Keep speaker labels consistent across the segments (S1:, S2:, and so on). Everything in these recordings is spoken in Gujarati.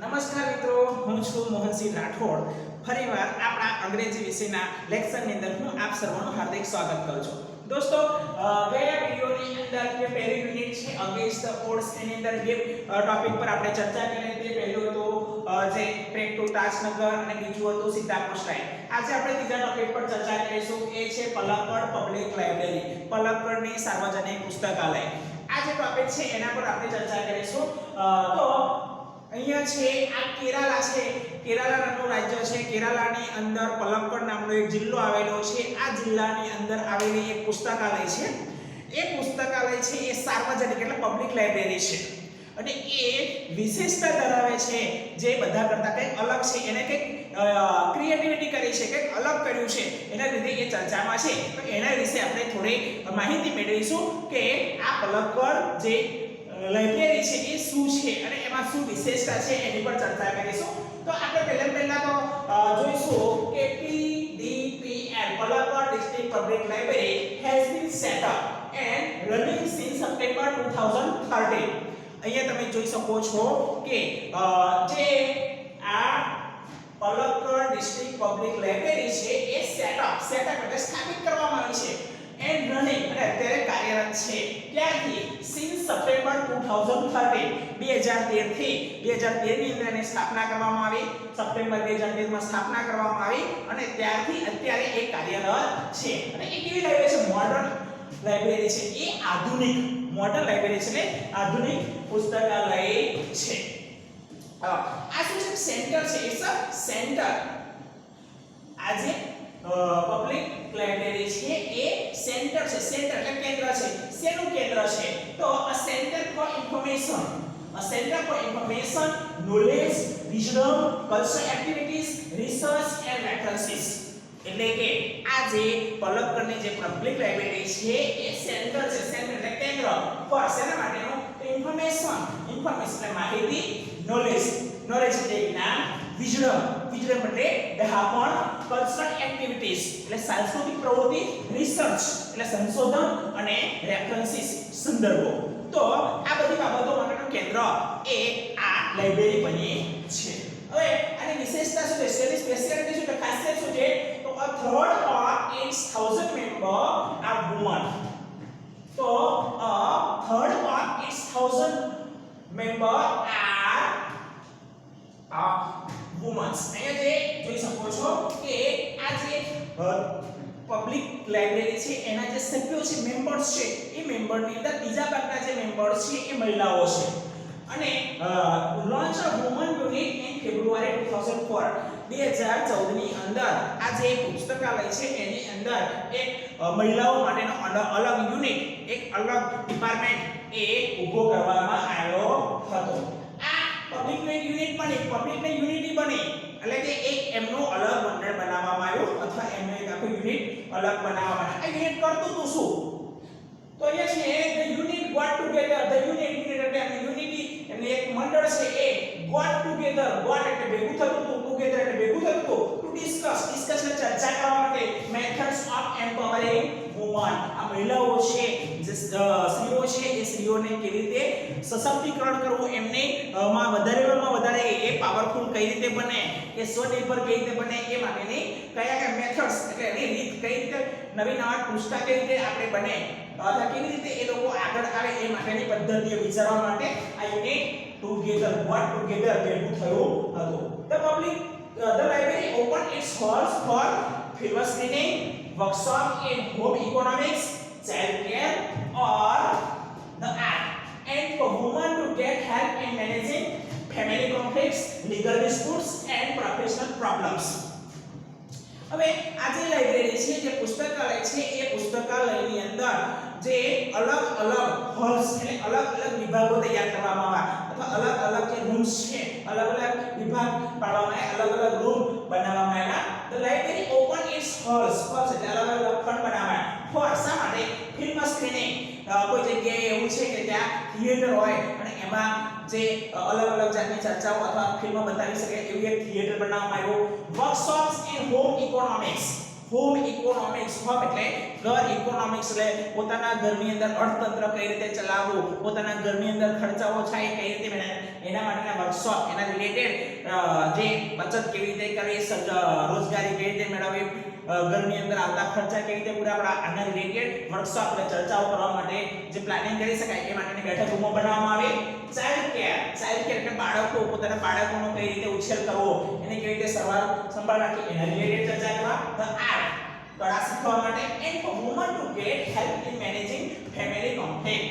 S1: નમસ્કાર મિત્રો, હું છું મોહનસિંહ રાઠોડ. ફરીવાર આપણા અંગ્રેજી વિષયના લેક્ચરની અંદર હું આપ સર્વનું હાર્દિક સ્વાગત કરું છું. દોસ્તો, ગયા વિડિયોની અંદર જે પહેલી યુનિટ છે અગેન્સ્ટ ધ ઓડ્સ એની અંદર બે ટોપિક પર આપણે ચર્ચા કરી હતી. પહેલું હતું જે ટ્રેક ટુ તાજનગર અને બીજું હતું સીતાપુર સ્ટ્રાઇક. આજે આપણે ત્રીજા ટોપિક પર ચર્ચા કરીશું, એ છે પલક્કડ પબ્લિક લાઇબ્રેરી, પલક્કડની સાર્વજનિક પુસ્તકાલય. આ જે ટોપિક છે એના પર આપણે ચર્ચા કરીશું. તો અહીંયા છે આ કેરાલા છે, કેરાલા નામનું રાજ્ય છે. કેરાલાની અંદર પલક્કડ નામનો એક જિલ્લો આવેલો છે. આ જિલ્લાની અંદર આવેલી એક પુસ્તકાલય છે. એ પુસ્તકાલય છે એ સાર્વજનિક એટલે પબ્લિક લાઇબ્રેરી છે અને એ વિશેષતા ધરાવે છે જે બધા કરતા કંઈક અલગ છે. એને કંઈક ક્રિએટિવિટી કરી છે, કંઈક અલગ કર્યું છે, એના લીધે એ ચર્ચામાં છે. તો એના વિશે આપણે થોડી માહિતી મેળવીશું કે આ પલક્કડ જે લાઇબ્રેરી છે એ શું છે અને એમાં શું વિશેષતા છે એની પર ચર્ચા કરીશું. તો આપણે પહેલા તો જોઈશું કે PDPL Palakkad district public library has been set up and running since September 2013. અહીંયા તમે જોઈ શકો છો કે જે આ પલક્કડ ડિસ્ટ્રિક્ટ પબ્લિક લાઇબ્રેરી છે એ સેટઅપ એટલે સ્થાપિત કરવામાં આવી છે એન્ડ રનિંગ અને અત્યારે કાર્યરત છે. ક્યાંથી? સિન્સ સપ્ટેમ્બર 2013 2013 થી 2013 ની અંદર એની સ્થાપના કરવામાં આવી. સપ્ટેમ્બર 2013 માં સ્થાપના કરવામાં આવી અને ત્યારથી અત્યારે એ કાર્યરત છે. અને એ કેવી લાઇબ્રેરી છે? મોડર્ન લાઇબ્રેરી છે. એ આધુનિક મોડર્ન લાઇબ્રેરી છે ને આધુનિક પુસ્તકાલય છે. આ શું છે? સેન્ટર છે. It's a centre. આજે પબ્લિક લાઇબ્રેરી છે એ સેન્ટર છે. સેન્ટર એટલે કેન્દ્ર છે. શેનું કેન્દ્ર છે? તો a center for information, a center for information, knowledge, wisdom, cultural activities, research and references. એટલે કે આ જે પલક્કડની જે પબ્લિક લાઇબ્રેરી છે એ સેન્ટર છે. સેન્ટર એટલે કેન્દ્ર for શેના માટેનું? ઇન્ફોર્મેશન એટલે માહિતી, નોલેજ એટલે જ્ઞાન, wisdom એટલે ડહાપણ, કલ્ચરલ એક્ટિવિટીઝ એટલે સાંસ્કૃતિક પ્રવૃત્તિ, રિસર્ચ એટલે સંશોધન અને રેફરન્સીસ સંદર્ભો. તો આ બધી બાબતો માટેનું કેન્દ્ર એ આ લાઇબ્રેરી બની છે. હવે આની વિશેષતા શું છે? સ્પેશિયાલિટી શું છે? ખાસિયત શું છે? તો a third of its 1000 member are women. તો a third of its 1000 member are women. અહીંયા જે જોઈ શકો છો કે આ જે પબ્લિક લાઇબ્રેરી છે એના જે સભ્યો છે, મેમ્બર્સ છે, એ મેમ્બરની અંદર ત્રીજા ભાગના જે મેમ્બર્સ છે એ મહિલાઓ છે. અને launch of woman unit in February 2004 2014 ની અંદર આ જે પુસ્તકાલય છે એની અંદર એક મહિલાઓ માટેનો અલગ યુનિટ, એક અલગ ડિપાર્ટમેન્ટ એ ઊભો કરવામાં આવ્યો હતો. પબ્લિક યુનિટ બની એટલે કે એક એમનો અલગ મંડળ બનાવવામાં આવ્યું અથવા એમનો એક આખો યુનિટ અલગ બનાવવામાં આવ્યો. આ યુનિટ કરતું તો શું? તો અહીંયા છે the unit got together, the unit એટલે યુનિટી એટલે એક મંડળ છે એ got together, got એટલે ભેગું થતું હતું, together એટલે ભેગું થતું હતું, to discuss એટલે ચર્ચા કરવા માટે methods of empowering women. આ મહિલાઓ છે જે સ્ત્રીઓ છે એ સ્ત્રીઓને કેવી રીતે સશક્તિકરણ કરવું, એમને માં વધારે એ પાવરફુલ કઈ રીતે બને, એ સ્વનિર્ભર કઈ રીતે બને, એ માટેની કયા મેથડ્સ એટલે એની રીત કઈ રીતે નવી પુસ્તક કઈ રીતે આપણે બને અથવા કેવી રીતે એ લોકો આગળ આવે એ માટેની પદ્ધતિઓ વિચારવા માટે આ યુનિટ ટુગેધર ભેગું થયું હતું. The library opened its halls for film screening, workshop in home economics, child care or the art, and for women to get help in managing family conflicts, legal disputes and professional problems. હવે આ જે લાઇબ્રેરી છે, જે પુસ્તકાલય છે, એ પુસ્તકાલયની અંદર જે અલગ હોલ્સ એટલે અલગ વિભાગો તૈયાર કરવામાં આવ્યા અથવા અલગ જે રૂમ્સ છે, અલગ વિભાગ પાડવામાં આવ્યા, અલગ રૂમ બનાવવામાં આવ્યા. The library opened its halls એટલે અલગ ખંડ બનાવવામાં for શા માટે? Film screening. કોઈ જગ્યાએ એવું છે કે ત્યાં થિયેટર હોય અને એમાં જે અલગ જાતની ચર્ચાઓ અથવા ફિલ્મ બતાવી શકે એવું એક થિયેટર બનાવવામાં આવ્યું. Workshops in home economics home economics, home એટલે ઘર, ઇકોનોમિક્સ એટલે પોતાના ઘરની અંદર અર્થતંત્ર કઈ રીતે ચલાવવું, પોતાના ઘરની અંદર ખર્ચાઓ થાય કઈ રીતે એના માટેના વર્કશોપ, એના રિલેટેડ જે બચત કેવી રીતે કરવી, રોજગારી કેવી રીતે મેળવવી, ઘરની અંદર આવતા ખર્ચા કેવી રીતે પૂરા પાડવા, આના રિલેટેડ વર્કશોપ એટલે ચર્ચાઓ કરવા માટે જે પ્લાનિંગ કરી શકાય એ માટેની બેઠક રૂમો બનાવવામાં આવે. ચાઇલ્ડ કેર એટલે બાળકો, પોતાના બાળકોનો કઈ રીતે ઉછેર કરવો, એને કેવી રીતે સંભાળ રાખવી, એના રિલેટેડ ચર્ચા કરવા. ધ આર્ટ કળા શીખવા માટે, and for woman to get help in managing family conflict.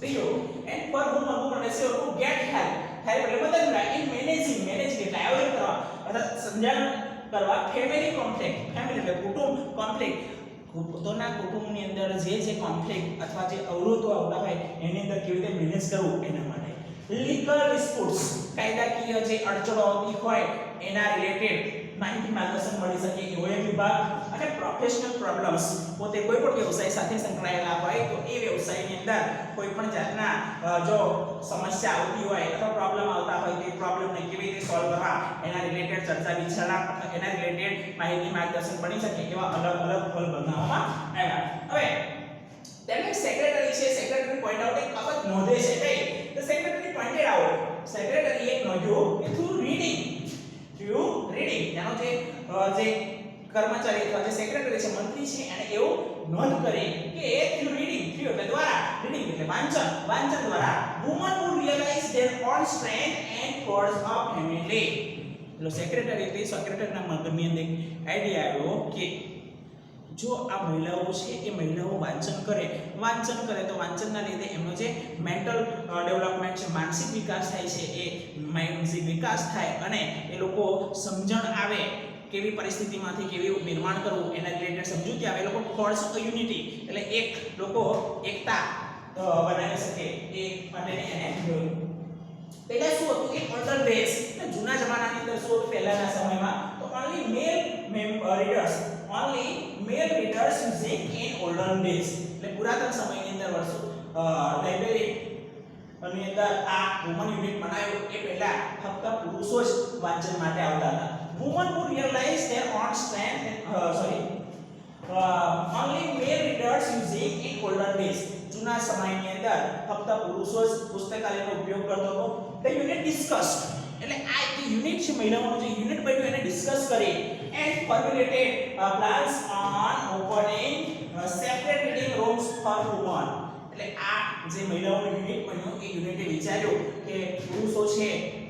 S1: બીજું, and for woman to get help એટલે મદદ ઇન મેનેજિંગ એટલે આયોજન કરવા અથવા સંચાલન કરવા ફેમિલી કોન્ફ્લિક્ટ. ફેમિલી એટલે કુટુંબ, કોન્ફ્લિક્ટ પોતાના કુટુંબની અંદર જે કોન્ફ્લિક્ટ અથવા જે અવરોધો આવતા હોય એની અંદર કેવી રીતે મેનેજ કરવું એના માટે. લીગલ ડિસ્પ્યુટ્સ કાયદાકીય જે અડચણો આવતી હોય એના રિલેટેડ માહિતી માર્ગદર્શન મળી શકે એવો એક વિભાગ. અને પ્રોફેશનલ પ્રોબ્લેમ્સ પોતે કોઈ પણ વ્યવસાય સાથે સંકળાયેલા હોય તો એ વ્યવસાયની અંદર કોઈ પણ જાતના જો સમસ્યા આવતી હોય અથવા પ્રોબ્લેમ આવતા હોય તો એ પ્રોબ્લેમને કેવી રીતે સોલ્વ કરવા એના રિલેટેડ ચર્ચા વિચારણા અથવા એના રિલેટેડ માહિતી માર્ગદર્શન મળી શકે એવા અલગ અલગ હોલ બનાવવામાં આવ્યા. હવે તેમને સેક્રેટરી છે, સેક્રેટરી પોઈન્ટ આઉટ એક બાબત નોંધે છે કઈ તો સેક્રેટરી પોઈન્ટેડ આઉટ, સેક્રેટરી એક નોંધ્યું કે થ્રુ રીડિંગ તેનો જે કર્મચારી અથવા જે સેક્રેટરી છે, મંત્રી છે અને એવું નોંધ કરે કે થ્રુ રીડિંગ એટલે દ્વારા, રીડિંગ એટલે વાંચન દ્વારા woman would realize their own strength and force of family. એટલે સેક્રેટરીના મગજની અંદર આઈડિયા આવ્યો કે જો આ મહિલાઓ છે એ મહિલાઓ વાંચન કરે તો વાંચનના લીધે એમનો જે મેન્ટલ ડેવલપમેન્ટ છે, માનસિક વિકાસ થાય છે, એ માનસિક વિકાસ થાય અને એ લોકો સમજણ આવે કેવી પરિસ્થિતિમાંથી કેવી નિર્માણ કરવું એના રિલેટેડ સમજૂતી આવે. એ લોકો ફોર્સ ઓફ યુનિટી એટલે એક લોકો એકતા બનાવી શકે એ માટેની એને જોયું. પહેલા શું હતું કે ઓલ્ડર ડેઝ એટલે જૂના જમાનાની અંદર શું પહેલાના સમયમાં તો only male readers using in olden days એટલે પુરાતન સમયની અંદર વર્ષો લાઇબ્રેરી ની અંદર આ વુમન યુનિટ બનાવ્યો એ પહેલા ફક્ત પુરુષો જ વાંચન માટે આવતા હતા. Woman who realize their own strength only male readers using in olden days જૂના સમયની અંદર ફક્ત પુરુષો જ પુસ્તકાલયનો ઉપયોગ કરતો હતો. The unit discussed એટલે આ જે યુનિટ છે મહિલાઓનો જે યુનિટ બન્યું એને ડિસ્કસ કરી and formulated plans on opening separate reading rooms for women. એટલે આ જે મહિલાઓનું યુનિટ બન્યું એ યુનિટે વિચાર્યું કે પુરુષો છે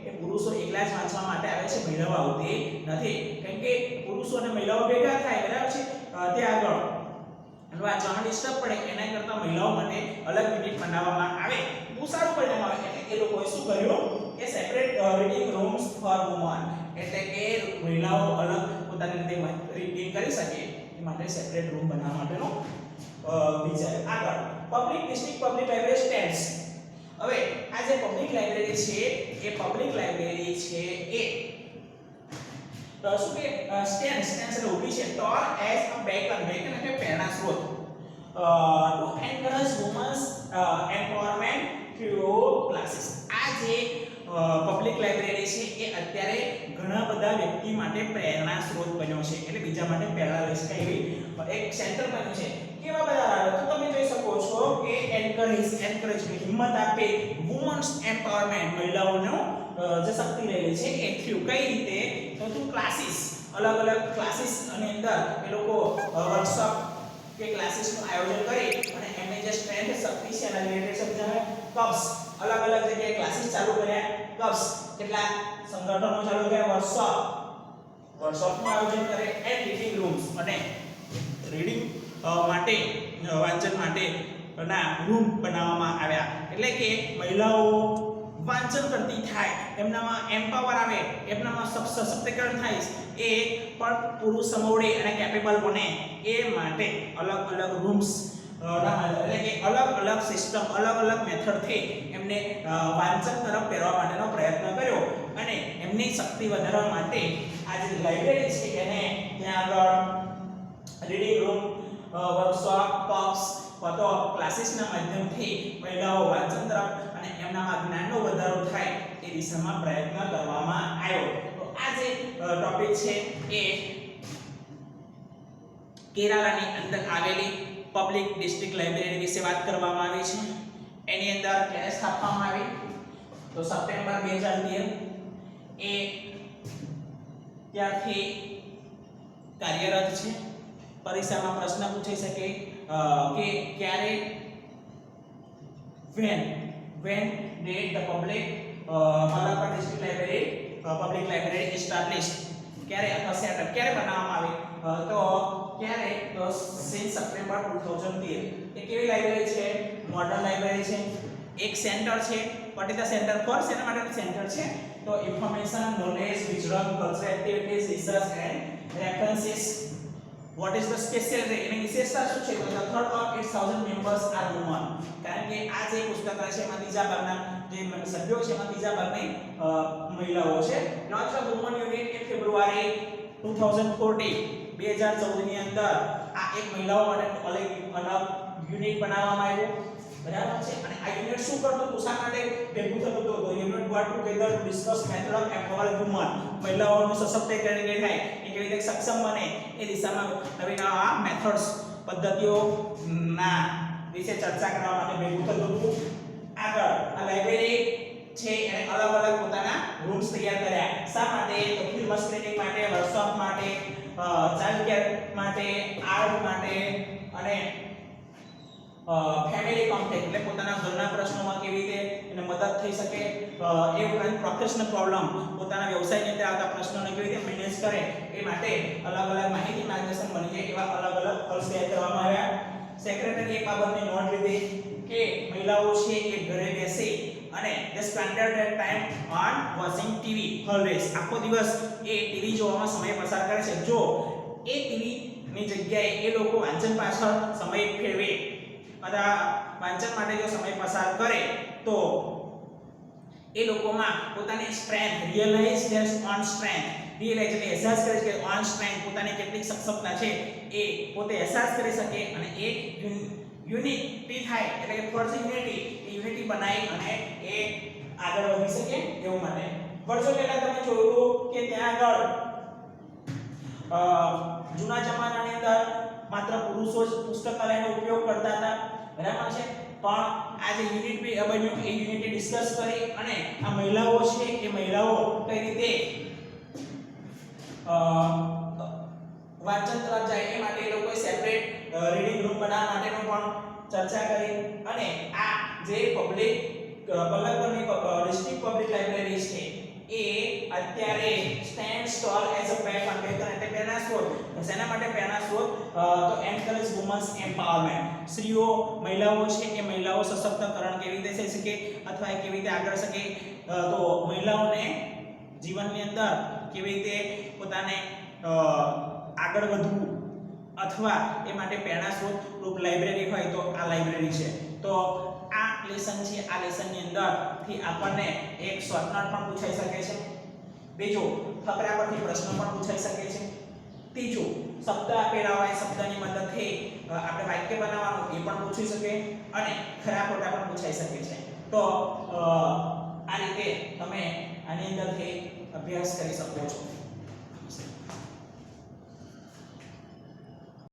S1: એ પુરુષો એકલા જ વાંચવા માટે આવે છે, મહિલાઓ આવતી નથી. કારણ કે પુરુષો અને મહિલાઓ ભેગા થાય બરાબર છે ત્યાં આગળ વાંચવામાં ડિસ્ટર્બ પડે, એના કરતાં મહિલાઓ માટે અલગ યુનિટ બનાવવામાં આવે બહુ સારું પરિણામ આવે. એટલે એ લોકોએ શું કર્યું કે separate reading rooms for women એટલે કે મહિલાઓ અલગ પોતાની રીતે રીડિંગ કરી શકે એ માટે સેપરેટ રૂમ બનાવવા માટેનો વિચાર. આગળ public district public library stands. હવે આ જે પબ્લિક લાઇબ્રેરી છે એ પબ્લિક લાઇબ્રેરી છે એ શું કે સ્ટેન્ડ્સ એટલે ઊભી છે ટોલ એઝ અ બેકન એટલે પ્રેરણા સ્ત્રોત to encourage women's empowerment through classes. આ જે પબ્લિક લાઇબ્રેરી છે એ અત્યારે ઘણા બધા વ્યક્તિ માટે પ્રેરણા સ્ત્રોત બન્યો છે એટલે બીજા માટે પ્રેરણા લઈ શકાય એવી એક સેન્ટર બન્યું છે. કેવા બધા તો તમે જોઈ શકો છો કે એન્કરેજ હિંમત આપે વુમન્સ એમ્પાવરમેન્ટ મહિલાઓનો જે શક્તિ રહેલી છે એ થ્રુ કઈ રીતે તો થ્રુ ક્લાસીસ અલગ અલગ ક્લાસીસ અને અંદર એ લોકો વર્કશોપ કે ક્લાસીસનું આયોજન કરી અને એમની જે સ્ટ્રેન્થ શક્તિ છે એના રિલેટેડ સમજાવે. ક્લબ્સ અલગ અલગ જગ્યાએ ક્લાસીસ ચાલુ કર્યા, ક્લબ્સ કેટલા સંગઠનો ચાલુ કર્યા, વર્કશોપનું આયોજન કરે એન્ડ રીડિંગ રૂમ્સ અને રીડિંગ માટે વાંચન માટે ના રૂમ બનાવવામાં આવ્યા. એટલે કે મહિલાઓ વાંચન કરતી થાય, એમનામાં એમ્પાવર આવે, એમનામાં સશક્તિકરણ થાય, એ પણ પુરુષ સમોવડે અને કેપેબલ બને એ માટે અલગ અલગ રૂમ્સ એટલે કે અલગ અલગ સિસ્ટમ અલગ અલગ મેથડથી એમને વાંચન તરફ ફેરવા માટેનો પ્રયત્ન કર્યો અને એમની શક્તિ વધારવા માટે આ જે લાઇબ્રેરી છે એને ત્યાં આગળ રીડિંગ રૂમ વર્કશોપ ક્લબ્સ તો ક્લાસીસના માધ્યમથી મહિલાઓ વાંચન તરફ અને એમનામાં જ્ઞાનનો વધારો થાય એ દિશામાં પ્રયત્ન કરવામાં આવ્યો. તો આ જે ટોપિક છે એ કેરાલાની અંદર આવેલી પબ્લિક ડિસ્ટ્રિક્ટ લાઇબ્રેરી વિશે વાત કરવામાં આવી છે. એની અંદર ક્યારે સ્થાપવામાં આવી? તો સપ્ટેમ્બર 2013 એ ત્યારથી કાર્યરત છે. પરીક્ષામાં પ્રશ્ન પૂછાઈ શકે કે ક્યારે when did the Malappuram district library public library established? ક્યારે અથવા સેટઅપ ક્યારે બનાવવામાં આવી? તો ક્યારે? તો since સપ્ટેમ્બર 2013. એ કેવી લાઇબ્રેરી છે? મોડર્ન લાઇબ્રેરી છે. એક સેન્ટર છે. what is the center for? શેના માટેનું સેન્ટર છે? તો information, knowledge, wisdom, cultural activities, research and references. what is the specialty? એની વિશેષતા શું છે? તો the third of its 1000 members are women. કારણ કે આ જે પુસ્તકાલય છે એમાં ત્રીજા ભાગના જે સભ્યો છે એમાં ત્રીજા ભાગની મહિલાઓ છે. Launch of woman unit in February 2014 ની અંદર આ એક મહિલાઓ માટે અલગ યુનિટ બનાવવામાં આવ્યું. બરાબર છે. અને આ યુનિટ શું કરતું હતું? શા માટે ભેગું થતું હતું? તો unit got together to discuss method of empowering women. મહિલાઓનું સશક્તિકરણ કેવી થાય, એ કેવી રીતે સક્ષમ બને એ દિશામાં નવી નવા મેથડ્સ પદ્ધતિઓ ના વિશે ચર્ચા કરવા માટે ભેગું થતું હતું. આગળ આ લાઇબ્રેરી છે એને અલગ અલગ પોતાના રૂમ્સ તૈયાર કર્યા. શા માટે? તો ફિલ્મ સ્ક્રીનિંગ માટે, વર્કશોપ માટે, ચાઇલ્ડ કેર માટે, આર્ટ માટે અને ફેમિલી કોન્ટેક્ટ એટલે પોતાના ઘરના પ્રશ્નોમાં કેવી રીતે એને મદદ થઈ શકે, એ ઉપરાંત પ્રોફેશનલ પ્રોબ્લેમ પોતાના વ્યવસાયની અંદર આવતા પ્રશ્નોને કેવી રીતે મેનેજ કરે એ માટે અલગ અલગ માહિતી માર્ગદર્શન બની જાય એવા અલગ અલગ કોર્સ તૈયાર કરવામાં આવ્યા. સેક્રેટરી એક બાબતની નોંધ લીધી કે મહિલાઓ છે એ ઘરે બેસી અને they spended their time on watching TV always. આખો દિવસ એ ટીવી જોવામાં સમય પસાર કરે છે. જો એ ટીવી ની જગ્યાએ એ લોકો વાંચન પાછળ સમય ફેરવે અથવા વાંચન માટે જો સમય પસાર કરે તો એ લોકોમાં પોતાની strength realise their own strength realise એટલે અહેસાસ કરે છે કે ઓન સ્ટ્રેન્થ પોતાની કેટલીક સક્ષમતા છે એ પોતે અહેસાસ કરી શકે અને એ યુનિટી થાય એટલે કે ફર્સ્ટ યુનિટી બનાવી અને એ આગળ વધી શકે એવું માટે. વર્ષો પહેલા તમે જોયું કે ત્યાં આગળ જૂના જમાનાની અંદર માત્ર પુરુષો જ પુસ્તકાલયનો ઉપયોગ કરતા હતા. બરાબર છે. પણ આ જે યુનિટ બન્યું એ યુનિટી ડિસ્કસ કરી અને આ મહિલાઓ છે એ મહિલાઓ કઈ રીતે વાંચન તરફ જાય એ માટે એ લોકોએ સેપરેટ રીડિંગ રૂમ બનાવવા માટેનો પણ ચર્ચા કરી. અને આ જે પલ્લકરની ડિસ્ટ્રિક્ટ પબ્લિક લાઇબ્રેરી છે એ અત્યારે સ્ટેન્ડ સ્ટોલ એઝ અ પેટ એટલે પ્રેરણા સ્ત્રોત. શેના માટે પ્રેરણા સ્ત્રોત? તો એન્કરેજ વુમન્સ એમ્પાવરમેન્ટ. સ્ત્રીઓ મહિલાઓ છે એ મહિલાઓ સશક્તિકરણ કેવી રીતે થઈ શકે અથવા એ કેવી રીતે આગળ શકે, તો મહિલાઓને જીવનની અંદર કેવી રીતે પોતાને આગળ વધવું અથવા એ માટે પ્રેરણા સ્ત્રોત રૂપ લાઇબ્રેરી હોય તો આ લાઇબ્રેરી છે. તો આ લેસન છે. આ લેસનની અંદરથી આપણને એક શોર્ટ નોટ પણ પૂછાઈ શકે છે. બીજું ફકરા પરથી પ્રશ્ન પણ પૂછાઈ શકે છે. ત્રીજું શબ્દ આપેલા હોય શબ્દની મદદથી આપણે વાક્ય બનાવવાનું એ પણ પૂછી શકે અને ખરા ખોટા પણ પૂછાઈ શકે છે. તો આ રીતે તમે આની અંદરથી અભ્યાસ કરી શકો છો.